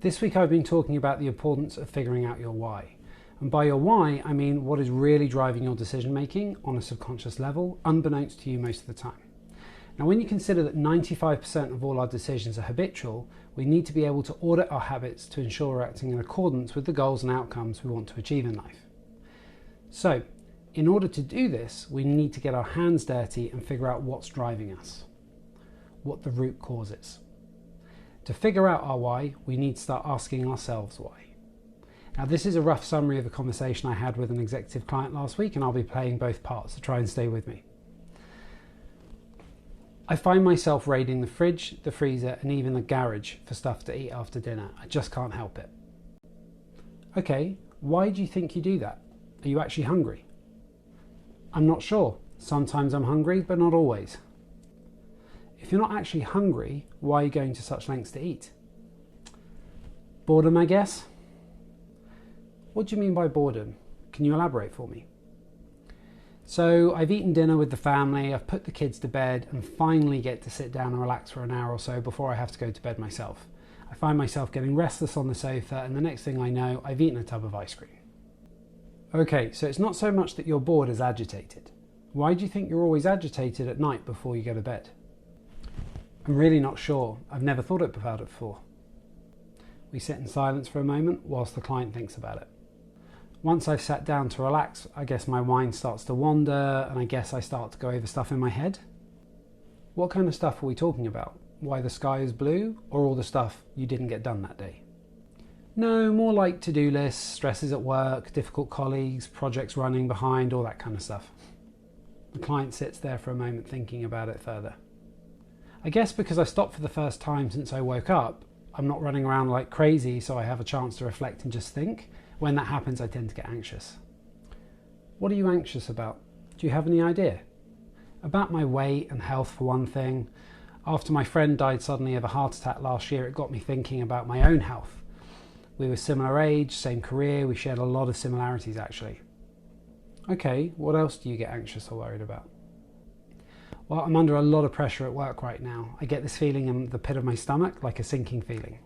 This week I've been talking about the importance of figuring out your why. And by your why, I mean what is really driving your decision making on a subconscious level, unbeknownst to you most of the time. Now, when you consider that 95% of all our decisions are habitual, we need to be able to audit our habits to ensure we're acting in accordance with the goals and outcomes we want to achieve in life. So, in order to do this, we need to get our hands dirty and figure out what's driving us, what the root cause is. To figure out our why, we need to start asking ourselves why. Now, this is a rough summary of a conversation I had with an executive client last week, and I'll be playing both parts, so try and stay with me. I find myself raiding the fridge, the freezer, and even the garage for stuff to eat after dinner. I just can't help it. Okay, why do you think you do that? Are you actually hungry? I'm not sure. Sometimes I'm hungry, but not always. If you're not actually hungry, why are you going to such lengths to eat? Boredom, I guess. What do you mean by boredom? Can you elaborate for me? So I've eaten dinner with the family, I've put the kids to bed, and finally get to sit down and relax for an hour or so before I have to go to bed myself. I find myself getting restless on the sofa, and the next thing I know, I've eaten a tub of ice cream. Okay, so it's not so much that you're bored as agitated. Why do you think you're always agitated at night before you go to bed? I'm really not sure. I've never thought about it before. We sit in silence for a moment whilst the client thinks about it. Once I've sat down to relax, I guess my mind starts to wander, and I guess I start to go over stuff in my head. What kind of stuff are we talking about? Why the sky is blue, or all the stuff you didn't get done that day? No, more like to-do lists, stresses at work, difficult colleagues, projects running behind, all that kind of stuff. The client sits there for a moment thinking about it further. I guess because I stopped for the first time since I woke up, I'm not running around like crazy, so I have a chance to reflect and just think. When that happens, I tend to get anxious. What are you anxious about? Do you have any idea? About my weight and health, for one thing. After my friend died suddenly of a heart attack last year, it got me thinking about my own health. We were similar age, same career, we shared a lot of similarities actually. Okay, what else do you get anxious or worried about? Well, I'm under a lot of pressure at work right now. I get this feeling in the pit of my stomach, like a sinking feeling.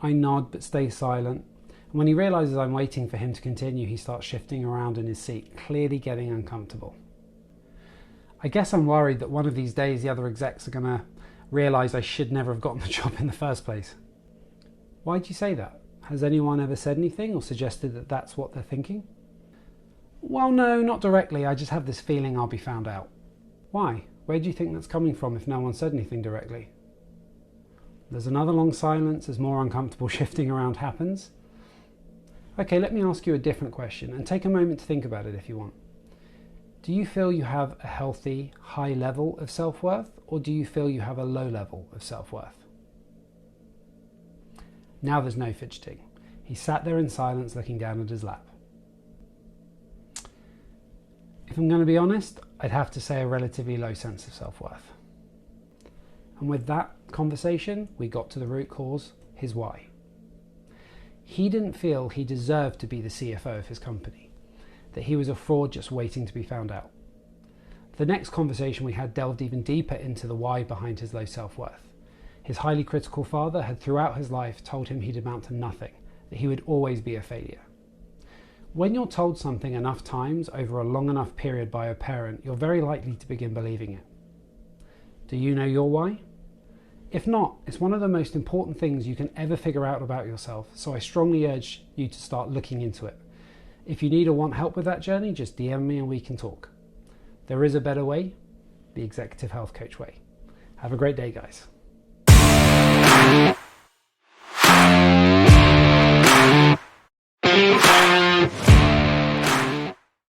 I nod but stay silent. And when he realises I'm waiting for him to continue, he starts shifting around in his seat, clearly getting uncomfortable. I guess I'm worried that one of these days the other execs are going to realise I should never have gotten the job in the first place. Why do you say that? Has anyone ever said anything or suggested that that's what they're thinking? Well, no, not directly. I just have this feeling I'll be found out. Why? Where do you think that's coming from if no one said anything directly? There's another long silence as more uncomfortable shifting around happens. Okay, let me ask you a different question and take a moment to think about it if you want. Do you feel you have a healthy, high level of self-worth, or do you feel you have a low level of self-worth? Now there's no fidgeting. He sat there in silence looking down at his lap. If I'm going to be honest, I'd have to say a relatively low sense of self-worth. And with that conversation, we got to the root cause, his why. He didn't feel he deserved to be the CFO of his company, that he was a fraud just waiting to be found out. The next conversation we had delved even deeper into the why behind his low self-worth. His highly critical father had throughout his life told him he'd amount to nothing, that he would always be a failure. When you're told something enough times over a long enough period by a parent, you're very likely to begin believing it. Do you know your why? If not, it's one of the most important things you can ever figure out about yourself, so I strongly urge you to start looking into it. If you need or want help with that journey, just DM me and we can talk. There is a better way, the Executive Health Coach way. Have a great day, guys.